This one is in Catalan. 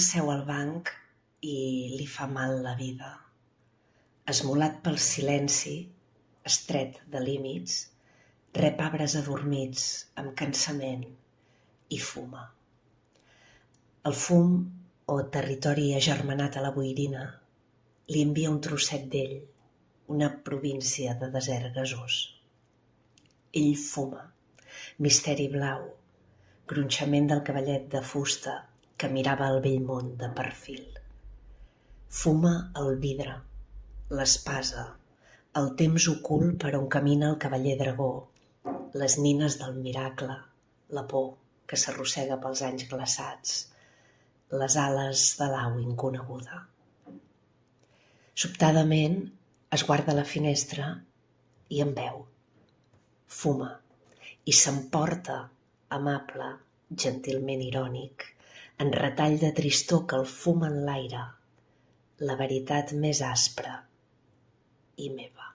seu al banc i li fa mal la vida. Esmolat pel silenci, estret de límits, rep arbres adormits amb cansament i fuma. El fum, o territori agermanat a la boirina, li envia un trosset d'ell, una província de desert gasós. Ell fuma, misteri blau, gronxament del cavallet de fusta que mirava el vell món de perfil. Fuma el vidre, l'espasa, el temps ocult per on camina el cavaller dragó, les nines del miracle, la por que s'arrossega pels anys glaçats, les ales de l'au inconeguda. Sobtadament es guarda a la finestra i en beu. Fuma i s'emporta, amable, gentilment irònic, en retall de tristor que el fum enlaire, la veritat més aspra i meva.